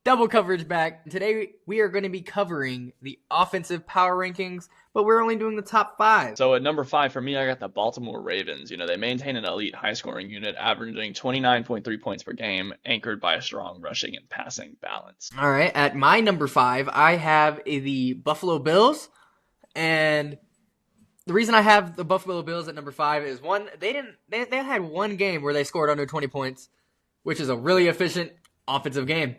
double coverage back. Today we are going to be covering the offensive power rankings, but we're only doing the top 5. So at number 5 for me, I got the Baltimore Ravens. They maintain an elite high-scoring unit, averaging 29.3 points per game, anchored by a strong rushing and passing balance. All right, at my number 5, I have the Buffalo Bills, and the reason I have the Buffalo Bills at number 5 is one, they had one game where they scored under 20 points, which is a really efficient offensive game.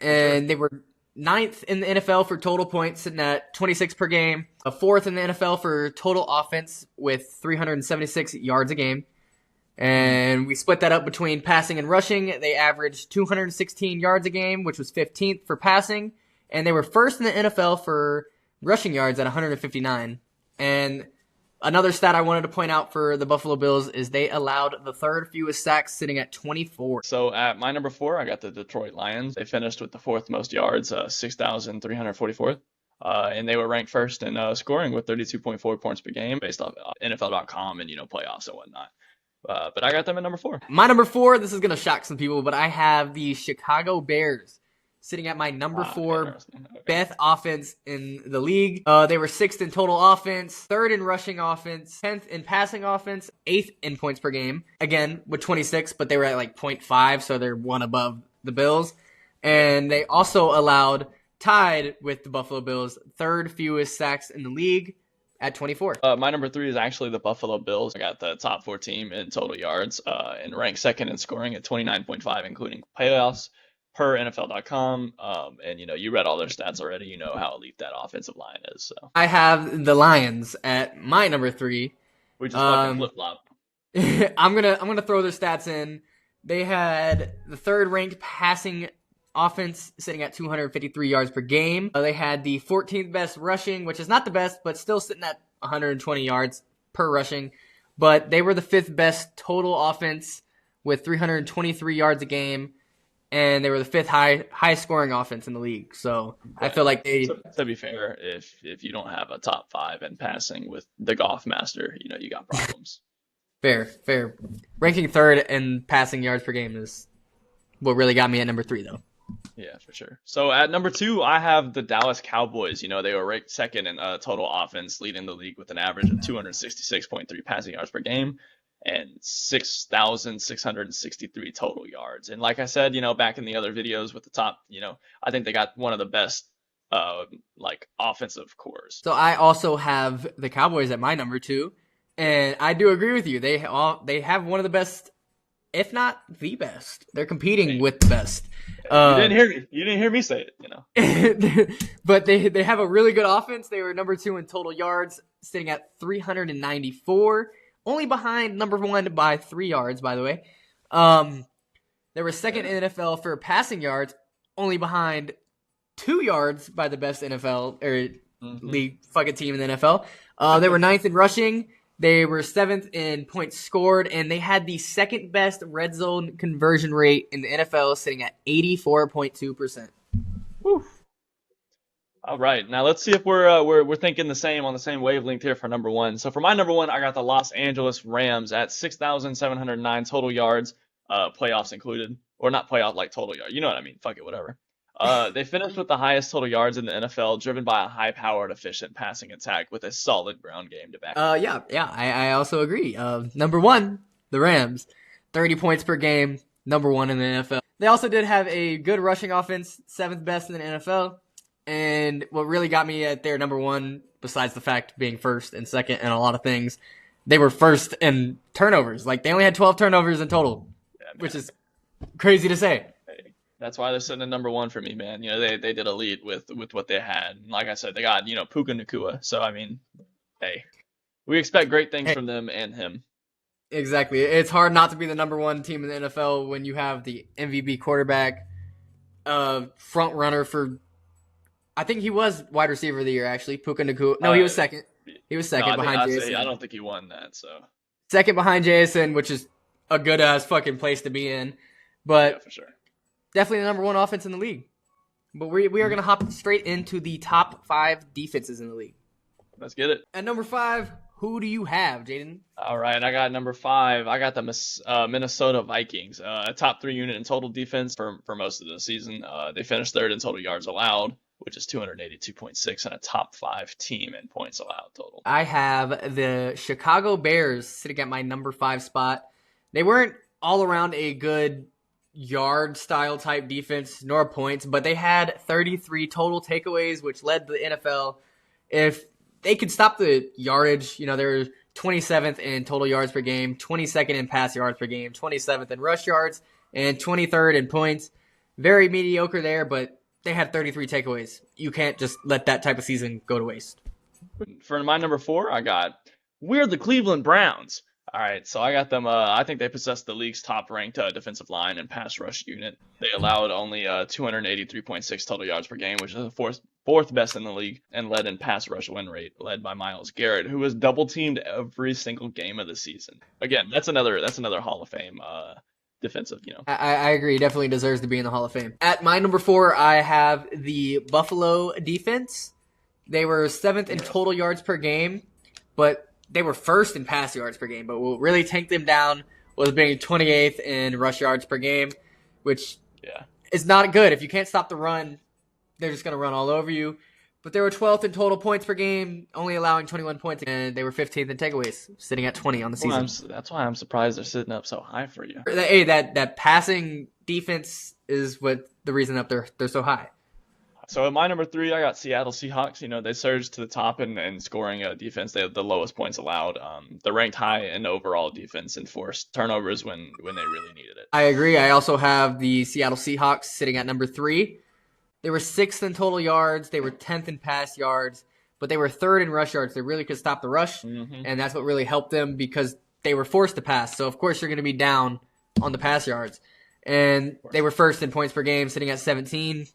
And they were 9th in the NFL for total points, sitting at 26 per game. 4th in the NFL for total offense with 376 yards a game. And we split that up between passing and rushing. They averaged 216 yards a game, which was 15th for passing. And they were 1st in the NFL for rushing yards at 159. And another stat I wanted to point out for the Buffalo Bills is they allowed the 3rd fewest sacks, sitting at 24. So at my number 4, I got the Detroit Lions. They finished with the 4th most yards, 6,344. And they were ranked 1st in scoring with 32.4 points per game based off NFL.com and, playoffs and whatnot. But I got them at number 4. My number 4, this is going to shock some people, but I have the Chicago Bears sitting at my number 4 best offense in the league. They were 6th in total offense, 3rd in rushing offense, 10th in passing offense, 8th in points per game. Again, with 26, but they were at like 0.5, so they're one above the Bills. And they also allowed, tied with the Buffalo Bills, 3rd fewest sacks in the league at 24. My number 3 is actually the Buffalo Bills. I got the top 4 team in total yards and ranked 2nd in scoring at 29.5, including playoffs per NFL.com. And you read all their stats already. You know how elite that offensive line is. So I have the Lions at my number 3. We just fucking flip flop. I'm gonna throw their stats in. They had the 3rd ranked passing offense, sitting at 253 yards per game. They had the 14th best rushing, which is not the best, but still sitting at 120 yards per rushing. But they were the 5th best total offense with 323 yards a game. And they were the 5th high scoring offense in the league. So I feel like they. To be fair, if you don't have a top 5 in passing with the golf master, you got problems. Fair. Ranking 3rd in passing yards per game is what really got me at number 3, though. Yeah, for sure. So at number 2, I have the Dallas Cowboys. They were ranked 2nd in total offense, leading the league with an average of 266.3 passing yards per game and 6,663 total yards. And like I said, back in the other videos with the top, I think they got one of the best offensive cores. So I also have the Cowboys at my number 2, and I do agree with you. They have one of the best, if not the best. They're competing with the best. You didn't hear me. You didn't hear me say it. But they have a really good offense. They were number 2 in total yards, sitting at 394. Only behind number 1 by 3 yards, by the way. They were 2nd in NFL for passing yards, only behind 2 yards by the best NFL or league fucking team in the NFL. They were 9th in rushing. They were 7th in points scored, and they had the 2nd best red zone conversion rate in the NFL, sitting at 84.2%. Whew. All right, now let's see if we're thinking the same on the same wavelength here for number 1. So for my number 1, I got the Los Angeles Rams at 6,709 total yards, playoffs included, or not playoff like total yards. You know what I mean? Fuck it, whatever. They finished with the highest total yards in the NFL, driven by a high-powered, efficient passing attack with a solid ground game to back. I also agree. Number 1, the Rams, 30 points per game, number 1 in the NFL. They also did have a good rushing offense, 7th best in the NFL. And what really got me at their number 1, besides the fact being 1st and 2nd and a lot of things, they were 1st in turnovers. Like, they only had 12 turnovers in total, which is crazy to say. Hey, that's why they're sitting at number 1 for me, man. They did elite with what they had. And like I said, they got, Puka Nacua. So, I mean, hey, we expect great things from them and him. Exactly. It's hard not to be the number 1 team in the NFL when you have the MVP quarterback, front runner for... I think he was wide receiver of the year, actually. Puka Nacua. No, he was 2nd. He was 2nd behind Jason. I don't think he won that. So 2nd behind Jason, which is a good ass fucking place to be in. But yeah, for sure, definitely the number 1 offense in the league. But we are going to hop straight into the top 5 defenses in the league. Let's get it. At number 5, Who do you have, Jaden? All right, I got number 5. I got the Minnesota Vikings, a top 3 unit in total defense for most of the season. They finished third in total yards allowed, which is 282.6, and a top 5 team in points allowed total. I have the Chicago Bears sitting at my number 5 spot. They weren't all around a good yard style type defense nor points, but they had 33 total takeaways, which led the NFL. If they could stop the yardage, they were 27th in total yards per game, 22nd in pass yards per game, 27th in rush yards, and 23rd in points. Very mediocre there, but they had 33 takeaways. You can't just let that type of season go to waste. For my number 4, we're the Cleveland Browns. All right, so I got them. I think they possess the league's top-ranked defensive line and pass rush unit. They allowed only 283.6 total yards per game, which is the fourth best in the league, and led in pass rush win rate, led by Myles Garrett, who was double-teamed every single game of the season. Again, that's another Hall of Fame defensive. I agree. Definitely deserves to be in the Hall of Fame. At my number 4, I have the Buffalo defense. They were 7th in total yards per game, but they were 1st in pass yards per game. But what really tanked them down was being 28th in rush yards per game, which is not good. If you can't stop the run, they're just going to run all over you. But they were 12th in total points per game, only allowing 21 points, and they were 15th in takeaways, sitting at 20 on the season. That's why I'm surprised they're sitting up so high for you. Hey, that passing defense is what the reason up they're so high. So at my number 3, I got Seattle Seahawks. They surged to the top in scoring defense. They had the lowest points allowed. They're ranked high in overall defense and forced turnovers when they really needed it. I agree. I also have the Seattle Seahawks sitting at number 3. They were 6th in total yards. They were 10th in pass yards, but they were 3rd in rush yards. They really could stop the rush, and that's what really helped them because they were forced to pass. So, of course, you're going to be down on the pass yards. And they were 1st in points per game, sitting at 17.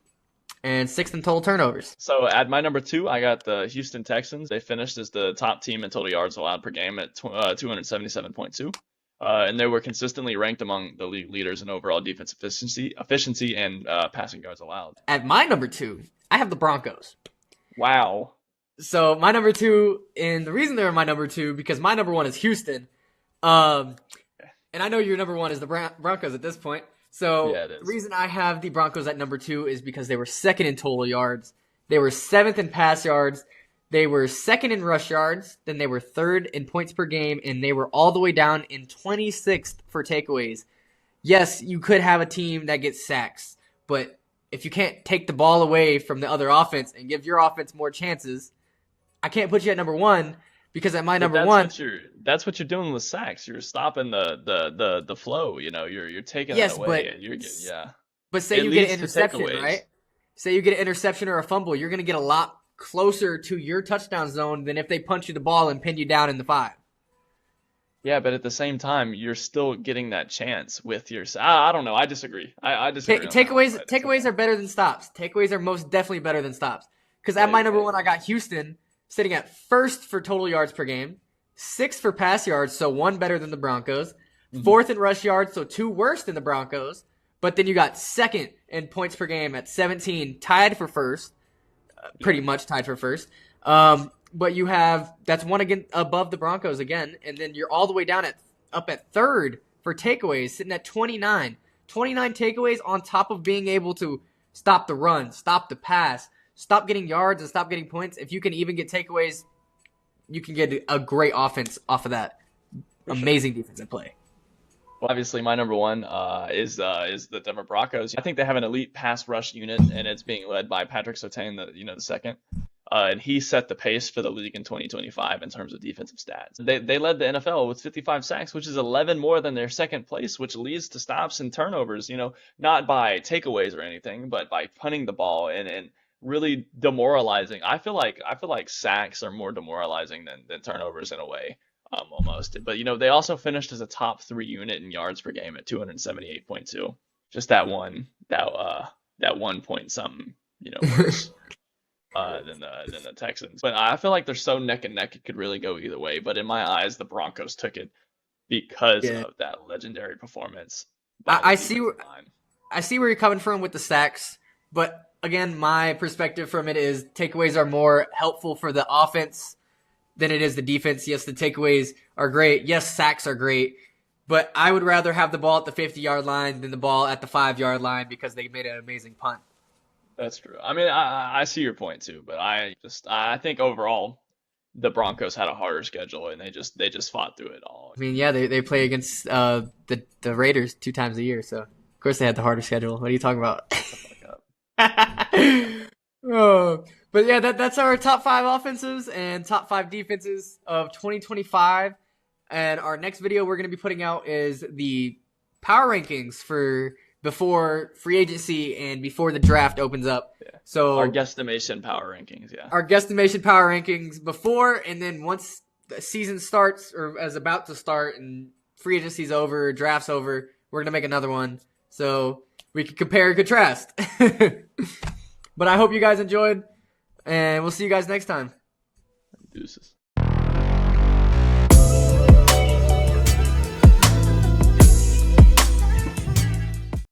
And 6th in total turnovers. So at my number 2, I got the Houston Texans. They finished as the top team in total yards allowed per game at 277.2. And they were consistently ranked among the league leaders in overall defense efficiency and passing yards allowed. At my number 2, I have the Broncos. Wow. So my number 2, and the reason they're my number 2, because my number 1 is Houston. And I know your number 1 is the Broncos at this point. So the reason I have the Broncos at number 2 is because they were 2nd in total yards. They were 7th in pass yards. They were 2nd in rush yards. Then they were 3rd in points per game. And they were all the way down in 26th for takeaways. Yes, you could have a team that gets sacks. But if you can't take the ball away from the other offense and give your offense more chances, I can't put you at number 1. Because at my number 1, that's what you're doing with sacks. You're stopping the flow. You're taking it away. But say you get an interception, right? Say you get an interception or a fumble, you're going to get a lot closer to your touchdown zone than if they punch you the ball and pin you down in the 5. Yeah, but at the same time, you're still getting that chance with your. I don't know. I disagree. I disagree. Takeaways are better than stops. Takeaways are most definitely better than stops. Because at my number 1, I got Houston sitting at 1st for total yards per game, 6th for pass yards, so 1 better than the Broncos, 4th in rush yards, so 2 worse than the Broncos, but then you got 2nd in points per game at 17, tied for 1st, pretty much tied for 1st, but you have, that's 1 again above the Broncos again, and then you're all the way down up at 3rd for takeaways, sitting at 29 takeaways on top of being able to stop the run, stop the pass, stop getting yards and stop getting points. If you can even get takeaways, you can get a great offense off of that. Amazing defensive play. Well, obviously, my number 1 is the Denver Broncos. I think they have an elite pass rush unit, and it's being led by Patrick Surtain, the second. And he set the pace for the league in 2025 in terms of defensive stats. They led the NFL with 55 sacks, which is 11 more than their second place, which leads to stops and turnovers. Not by takeaways or anything, but by punting the ball and really demoralizing. I feel like sacks are more demoralizing than turnovers in a way, almost. But they also finished as a top 3 unit in yards per game at 278.2. Just that 1 point something, worse than the Texans. But I feel like they're so neck and neck it could really go either way. But in my eyes, the Broncos took it because of that legendary performance. I see where you're coming from with the sacks, but again, my perspective from it is takeaways are more helpful for the offense than it is the defense. Yes, the takeaways are great. Yes, sacks are great. But I would rather have the ball at the 50-yard line than the ball at the 5-yard line because they made an amazing punt. That's true. I mean, I see your point too, but I think overall the Broncos had a harder schedule and they just fought through it all. I mean, yeah, they play against the Raiders 2 times a year, so of course they had the harder schedule. What are you talking about? Oh, but yeah, that's our top 5 offenses and top 5 defenses of 2025. And our next video we're going to be putting out is the power rankings for before free agency and before the draft opens up. Yeah. So Our guesstimation power rankings, yeah. our guesstimation power rankings before, and then once the season starts or is about to start and free agency's over, draft's over, we're going to make another one so we can compare and contrast. But I hope you guys enjoyed, and we'll see you guys next time. Deuces.